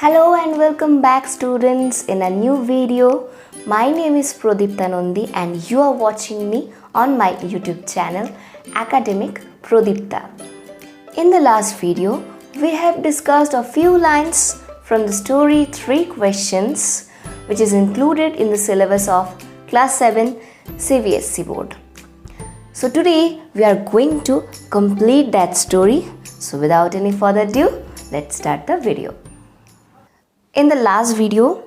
Hello and welcome back students in a new video. My name is Pradipta Nandi and you are watching me on my YouTube channel Academic Pradipta. In the last video, we have discussed a few lines from the story 3 questions which is included in the syllabus of class 7 CBSE board. So today we are going to complete that story. So without any further ado, let's start the video. In the last video,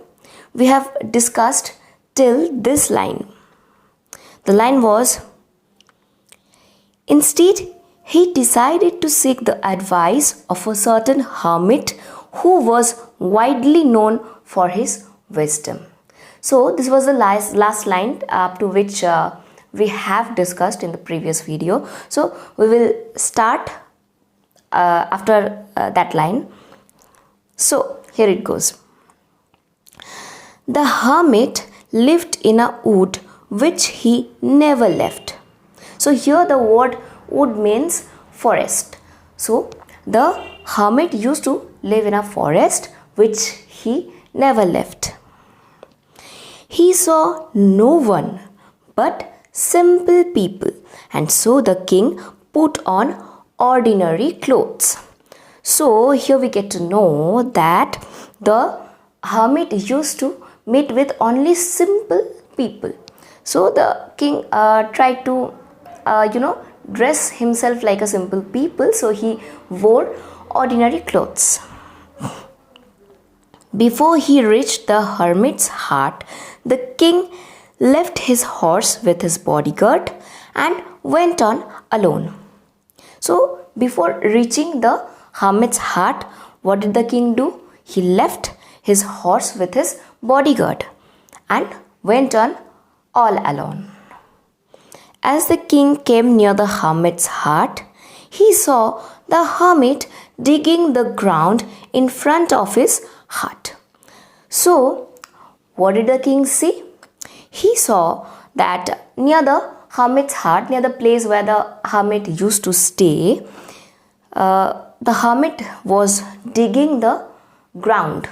we have discussed till this line. The line was, instead, he decided to seek the advice of a certain hermit who was widely known for his wisdom. So, this was the last line up to which we have discussed in the previous video. So, we will start after that line. So, here it goes. The hermit lived in a wood which he never left. So here the word wood means forest. So the hermit used to live in a forest which he never left. He saw no one but simple people, and so the king put on ordinary clothes. So here we get to know that the hermit used to meet with only simple people. So the king tried to dress himself like a simple people, so he wore ordinary clothes. Before he reached the hermit's hut, the king left his horse with his bodyguard and went on alone. So before reaching the hermit's hut, what did the king do? He left his horse with his bodyguard and went on all alone. As the king came near the hermit's hut, he saw the hermit digging the ground in front of his hut. So, what did the king see? He saw that near the hermit's hut, near the place where the hermit used to stay, the hermit was digging the ground.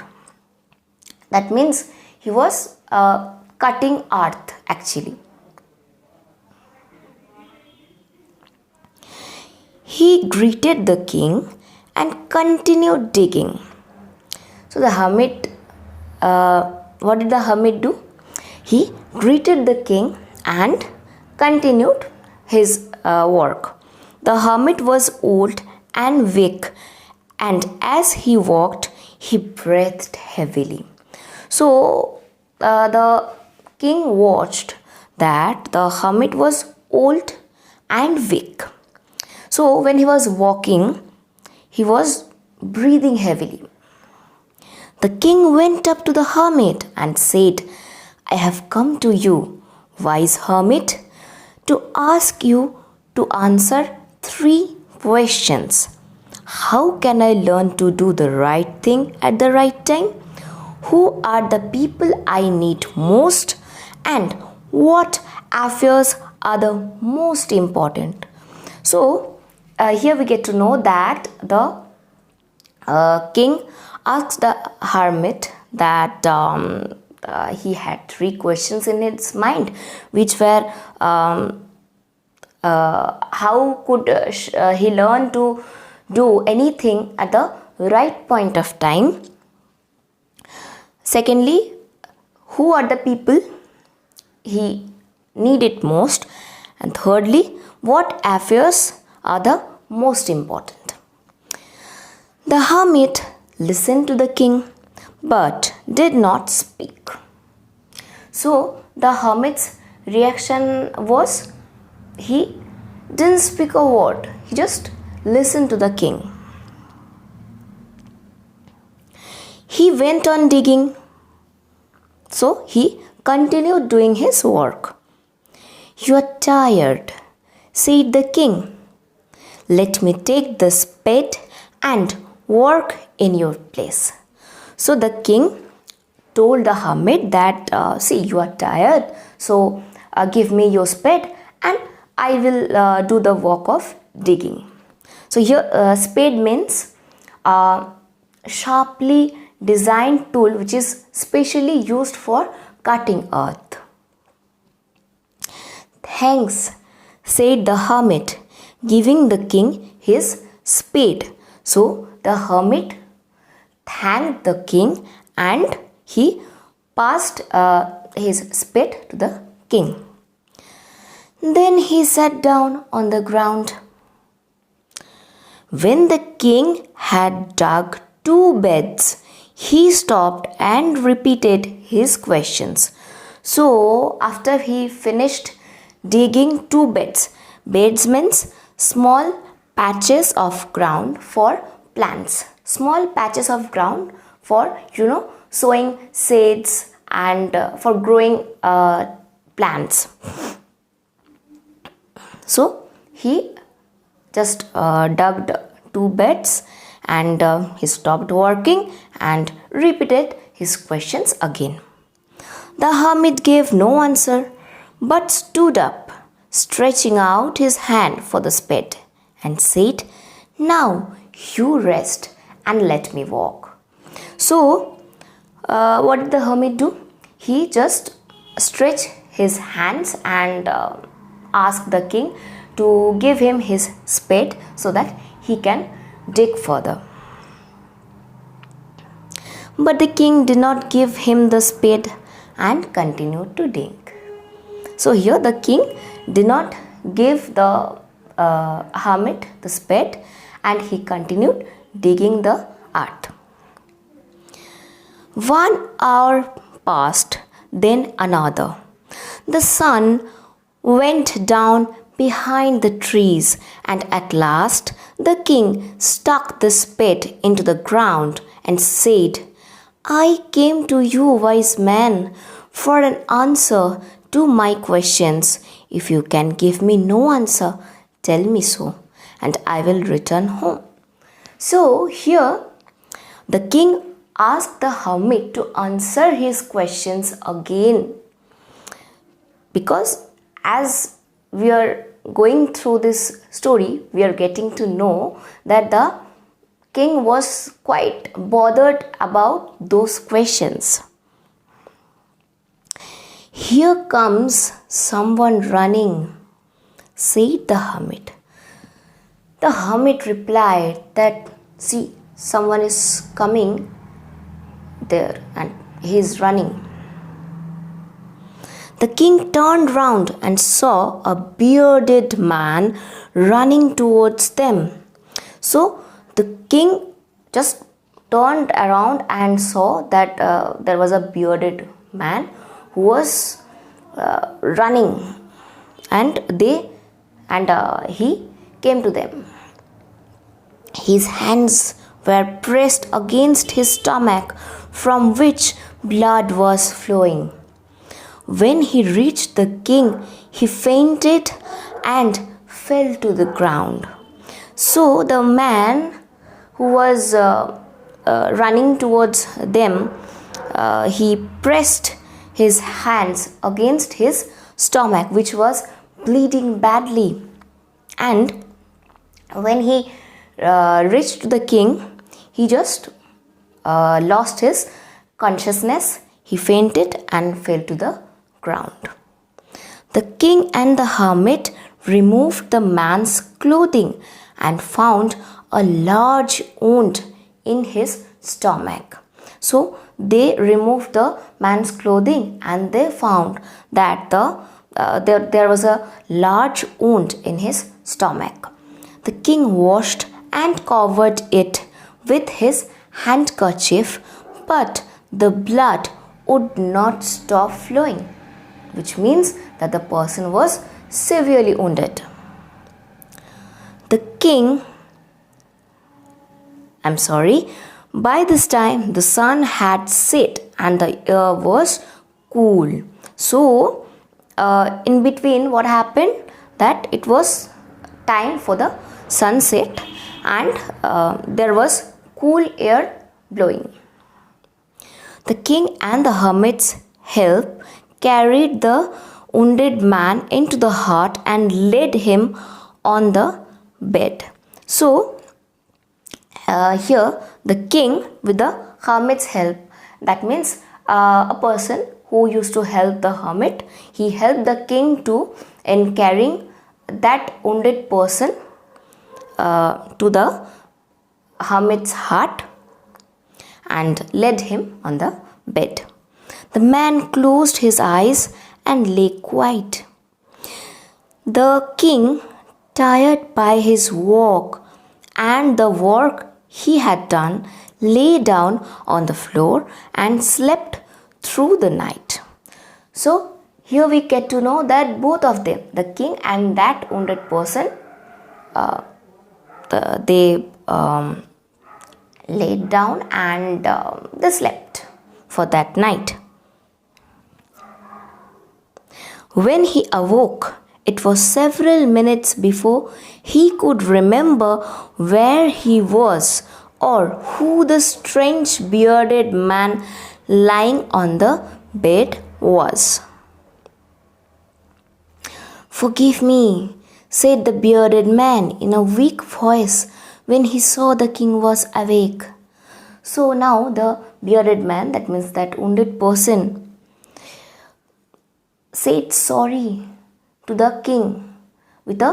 That means he was cutting earth actually. He greeted the king and continued digging. So the hermit, what did the hermit do? He greeted the king and continued his work. The hermit was old and weak, and as he walked, he breathed heavily. So the king watched that the hermit was old and weak. So when he was walking, he was breathing heavily. The king went up to the hermit and said, I have come to you, wise hermit, to ask you to answer 3 questions. How can I learn to do the right thing at the right time? Who are the people I need most? And what affairs are the most important? So, here we get to know that the king asked the hermit that he had 3 questions in his mind, which were how could he learn to do anything at the right point of time? Secondly, who are the people he needed most? And thirdly, what affairs are the most important? The hermit listened to the king but did not speak. So the hermit's reaction was he didn't speak a word. He just listened to the king. He went on digging. So he continued doing his work. You are tired, said the king. Let me take the spade and work in your place. So the king told the hermit that, see, you are tired, so give me your spade and I will do the work of digging. So here spade means sharply designed tool which is specially used for cutting earth. Thanks, said the hermit, giving the king his spade. So the hermit thanked the king and he passed his spade to the king. Then he sat down on the ground. When the king had dug 2 beds, he stopped and repeated his questions. So after he finished digging 2 beds, beds means small patches of ground for plants, small patches of ground for sowing seeds and for growing plants. So he just dug 2 beds and he stopped working and repeated his questions again. The hermit gave no answer but stood up, stretching out his hand for the spade, and said, "Now you rest and let me walk." So, what did the hermit do? He just stretched his hands and asked the king to give him his spade so that he can dig further. But the king did not give him the spade and continued to dig. So here the king did not give the hermit the spade and he continued digging the earth. 1 hour passed, then another. The sun went down behind the trees, and at last the king stuck the spade into the ground and said, "I came to you, wise man, for an answer to my questions. If you can give me no answer, tell me so, and I will return home." So here the king asked the hermit to answer his questions again, because as we are going through this story, we are getting to know that the king was quite bothered about those questions. "Here comes someone running," said the hermit. The hermit replied that, "See, someone is coming there and he is running." The king turned round and saw a bearded man running towards them. So the king just turned around and saw that there was a bearded man who was running, and he came to them. His hands were pressed against his stomach, from which blood was flowing. When he reached the king, he fainted and fell to the ground. So the man who was running towards them, he pressed his hands against his stomach, which was bleeding badly. And when he reached the king, he just lost his consciousness. He fainted and fell to the ground. The king and the hermit removed the man's clothing and found a large wound in his stomach. So they removed the man's clothing and they found that there was a large wound in his stomach. The king washed and covered it with his handkerchief, but the blood would not stop flowing, which means that the person was severely wounded. By this time the sun had set and the air was cool. So in between, what happened, that it was time for the sunset and there was cool air blowing. The king and the hermit's help carried the wounded man into the hut and laid him on the bed. So here the king with the hermit's help. That means a person who used to help the hermit, he helped the king to in carrying that wounded person to the hermit's hut and laid him on the bed. The man closed his eyes and lay quiet. The king, tired by his walk and the work he had done, lay down on the floor and slept through the night. So here we get to know that both of them, the king and that wounded person, they laid down and they slept for that night. When he awoke, it was several minutes before he could remember where he was or who the strange bearded man lying on the bed was. "Forgive me," said the bearded man in a weak voice when he saw the king was awake. So now the bearded man, that means that wounded person, said sorry to the king with a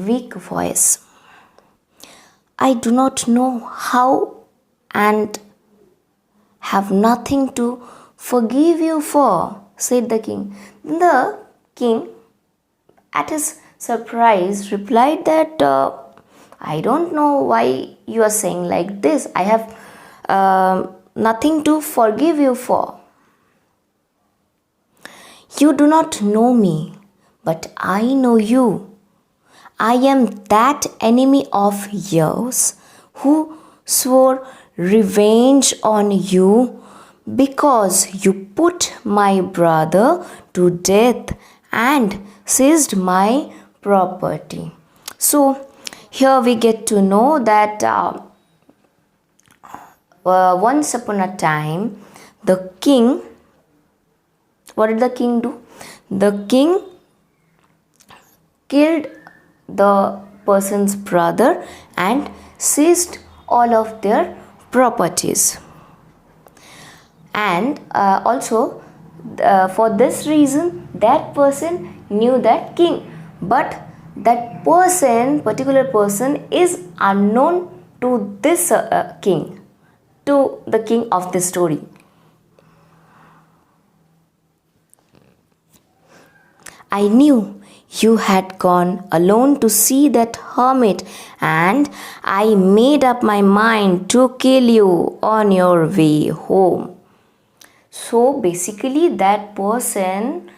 weak voice. "I do not know how and have nothing to forgive you for," said the king. The king, at his surprise, replied that, "I don't know why you are saying like this. I have nothing to forgive you for. You do not know me, but I know you. I am that enemy of yours who swore revenge on you because you put my brother to death and seized my property." So here we get to know that once upon a time, the king, what did the king do? The king killed the person's brother and seized all of their properties. And also for this reason, that person knew that king, but that person, particular person, is unknown to this king, to the king of this story. "I knew you had gone alone to see that hermit, and I made up my mind to kill you on your way home." So basically that person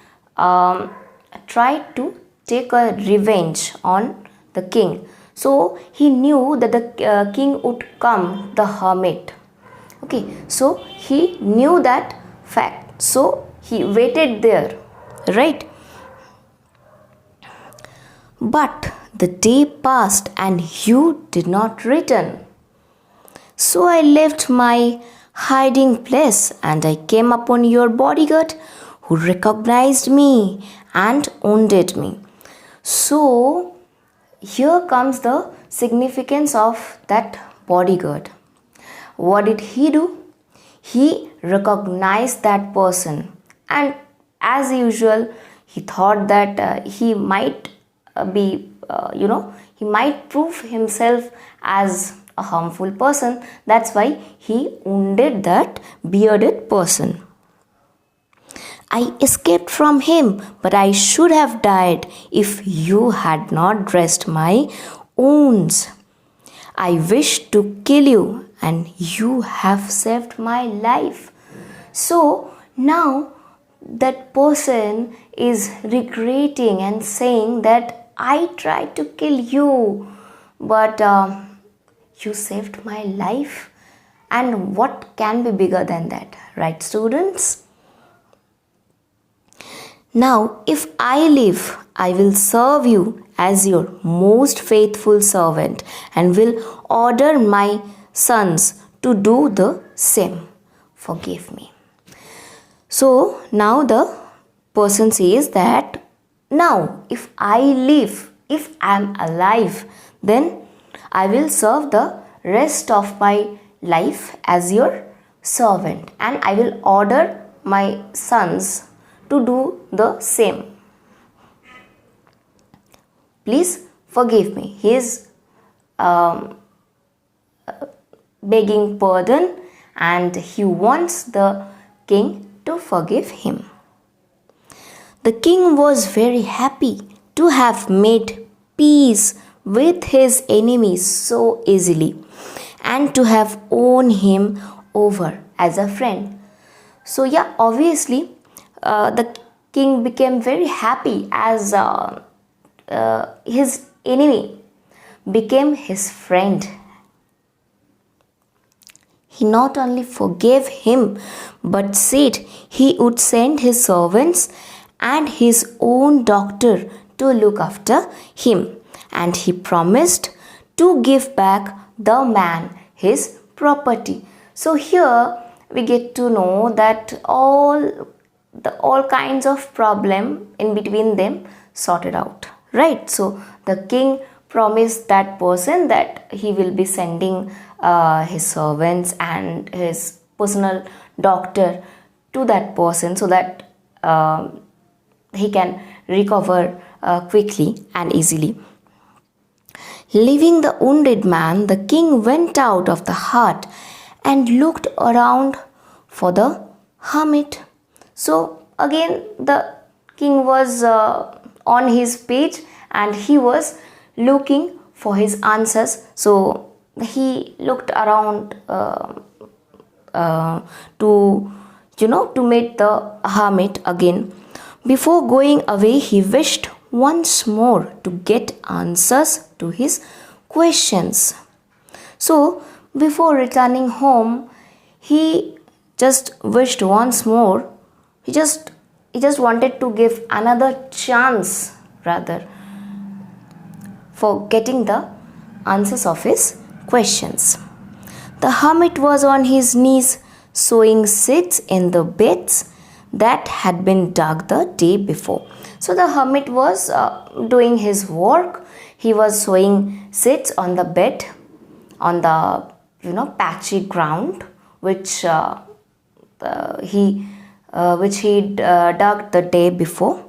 tried to take a revenge on the king. So he knew that the king would come, the hermit. Okay, so he knew that fact. So he waited there, right? But the day passed and you did not return. So I left my hiding place and I came upon your bodyguard who recognized me and wounded me. So here comes the significance of that bodyguard. What did he do? He recognized that person, and as usual, he thought that he might he might prove himself as a harmful person. That's why he wounded that bearded person. "I escaped from him, but I should have died if you had not dressed my wounds. I wished to kill you, and you have saved my life." So now that person is regretting and saying that, "I tried to kill you, but you saved my life." And what can be bigger than that, right, students? "Now, if I live, I will serve you as your most faithful servant and will order my sons to do the same. Forgive me." So now the person says that, "Now, if I live, if I am alive, then I will serve the rest of my life as your servant, and I will order my sons to do the same. Please forgive me. He is begging pardon, and he wants the king to forgive him. The king was very happy to have made peace with his enemies so easily and to have won him over as a friend. So, yeah, obviously, the king became very happy as his enemy became his friend. He not only forgave him but said he would send his servants and his own doctor to look after him, and he promised to give back the man his property. So here we get to know that all kinds of problem in between them sorted out, right? So the king promised that person that he will be sending his servants and his personal doctor to that person so that he can recover quickly and easily. Leaving the wounded man, the king went out of the hut and looked around for the hermit. So again the king was on his page and he was looking for his answers. So he looked around to meet the hermit again. Before going away, he wished once more to get answers to his questions. So before returning home, he just wished once more. He just wanted to give another chance rather for getting the answers of his questions. The hermit was on his knees sowing seeds in the beds that had been dug the day before. So the hermit was doing his work. He was sowing seeds on the bed, on the patchy ground which he dug the day before.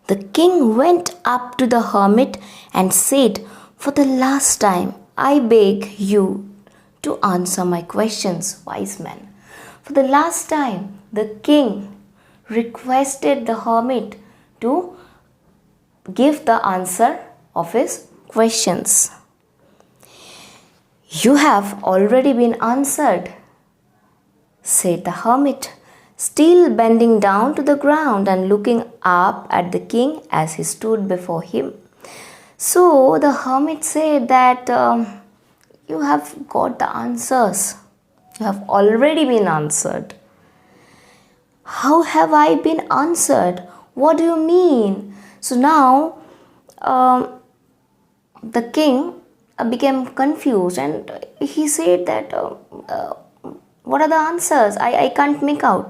The king went up to the hermit and said, "For the last time, I beg you to answer my questions, wise man." For the last time, the king requested the hermit to give the answer of his questions. "You have already been answered," said the hermit, still bending down to the ground and looking up at the king as he stood before him. So the hermit said that you have got the answers. You have already been answered. "How have I been answered? What do you mean?" So now the king became confused and he said that what are the answers? I can't make out.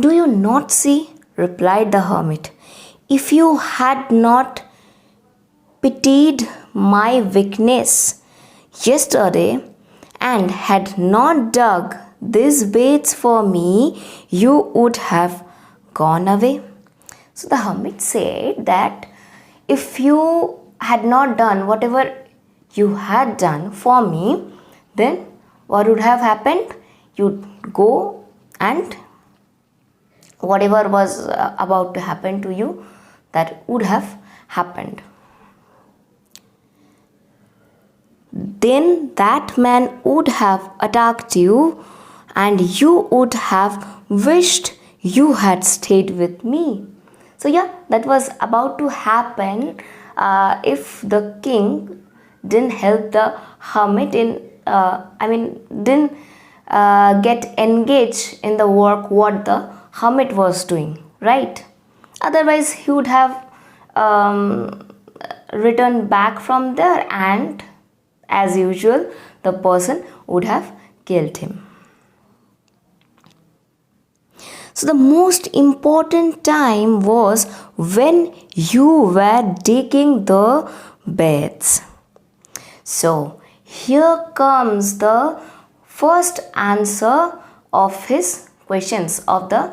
"Do you not see?" replied the hermit. "If you had not pitied my weakness yesterday and had not dug these beds for me, you would have gone away." So the hermit said that if you had not done whatever you had done for me, then what would have happened? You'd go and whatever was about to happen to you, that would have happened. Then that man would have attacked you and you would have wished you had stayed with me. So yeah, that was about to happen if the king didn't help the hermit didn't get engaged in the work what the hermit was doing, right? Otherwise he would have returned back from there and as usual the person would have killed him. So the most important time was when you were digging the beds. So here comes the first answer of his questions, of the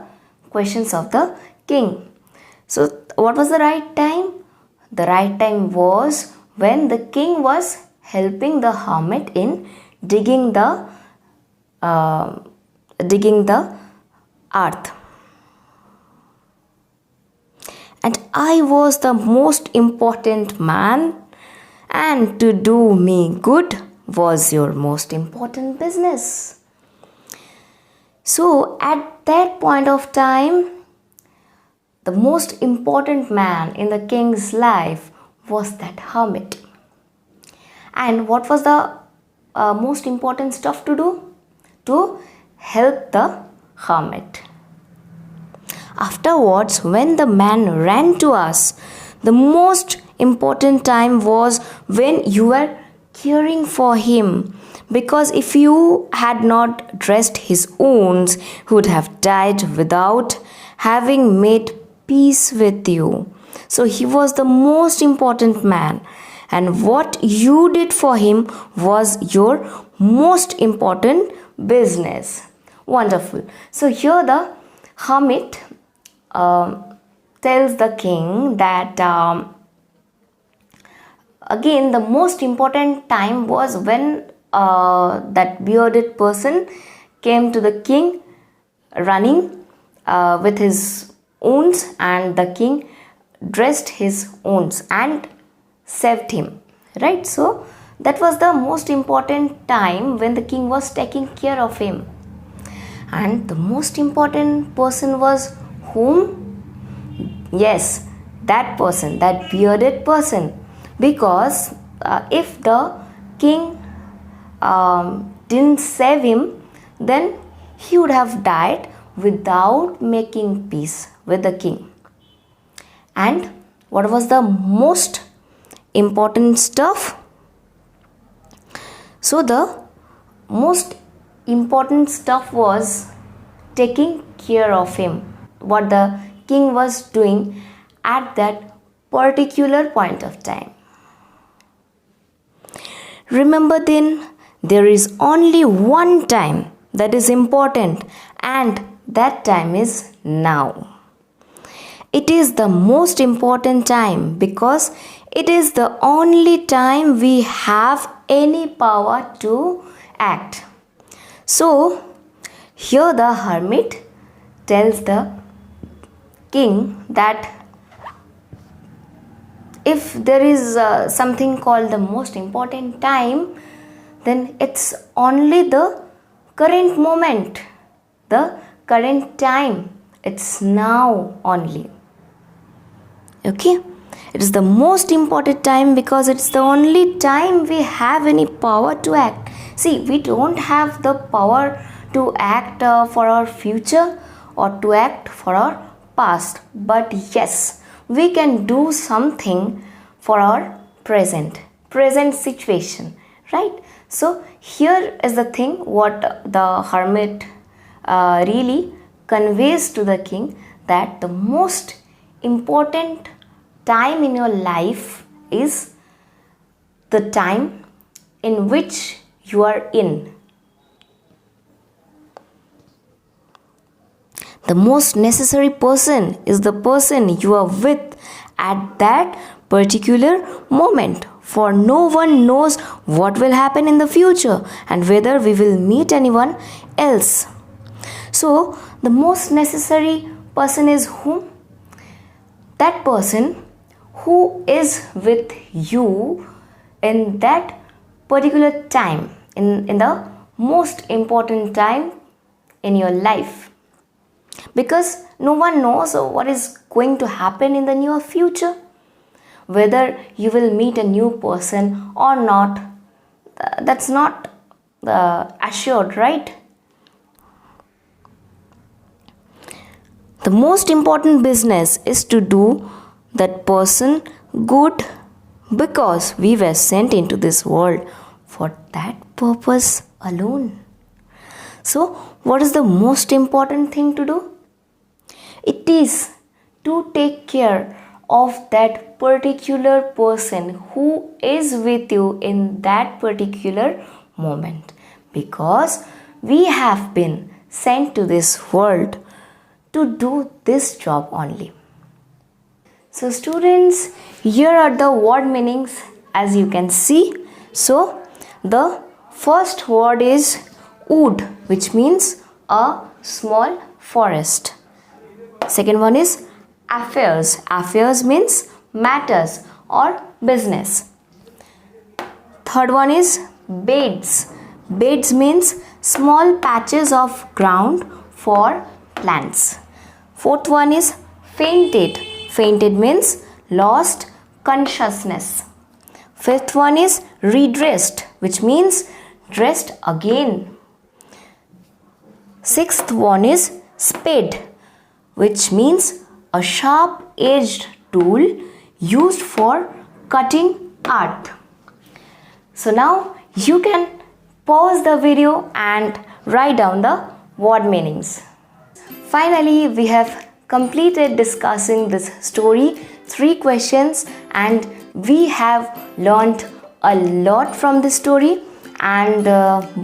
questions of the king. So what was the right time? The right time was when the king was helping the hermit in digging the earth. And I was the most important man, and to do me good was your most important business. So at that point of time, the most important man in the king's life was that hermit. And what was the most important stuff to do? To help the hermit. Afterwards, when the man ran to us, the most important time was when you were caring for him, because if you had not dressed his wounds, he would have died without having made peace with you. So he was the most important man, and what you did for him was your most important business. Wonderful. So here the hermit tells the king that again the most important time was when that bearded person came to the king running with his wounds, and the king dressed his wounds and saved him, right? So that was the most important time when the king was taking care of him. And the most important person was whom? Yes, that person, that bearded person. Because if the king didn't save him, then he would have died without making peace with the king. And what was the most important stuff? So the most important stuff was taking care of him, what the king was doing at that particular point of time. Remember then, there is only one time that is important, and that time is now. It is the most important time because it is the only time we have any power to act. So, here the hermit tells the king that if there is something called the most important time, then it's only the current moment, the current time. It's now only. Okay? It is the most important time because it's the only time we have any power to act. See, we don't have the power to act for our future or to act for our past. But yes, we can do something for our present situation, right? So here is the thing what the hermit really conveys to the king, that the most important time in your life is the time in which you are in. The most necessary person is the person you are with at that particular moment, for no one knows what will happen in the future and whether we will meet anyone else. So the most necessary person is whom? That person who is with you in that particular time, in the most important time in your life. Because no one knows what is going to happen in the near future. Whether you will meet a new person or not, that's not assured, right? The most important business is to do that person good, because we were sent into this world for that purpose alone. So, what is the most important thing to do? It is to take care of that particular person who is with you in that particular moment. because we have been sent to this world to do this job only. So students, here are the word meanings as you can see. So the first word is wood, which means a small forest. Second one is affairs. Affairs means matters or business. Third one is beds. Beds means small patches of ground for plants. Fourth one is fainted. Fainted means lost consciousness. Fifth one is redressed, which means dressed again. Sixth one is spade, which means a sharp-edged tool used for cutting earth. So now you can pause the video and write down the word meanings. Finally, we have completed discussing this story, 3 questions, and we have learned a lot from this story. And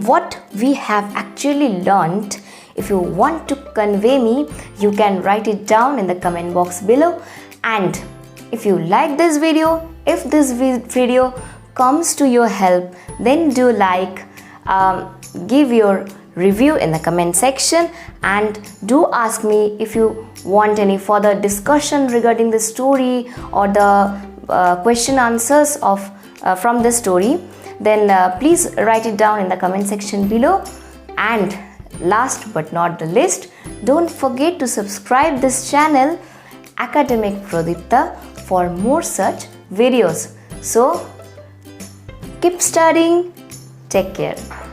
what we have actually learned, if you want to convey me, you can write it down in the comment box below. And if you like this video, if this video comes to your help, then do like, give your review in the comment section, and do ask me if you want any further discussion regarding the story or the question answers of from the story. Then please write it down in the comment section below. And last but not the least, don't forget to subscribe this channel Academic Pradipta for more such videos. So keep studying. Take care.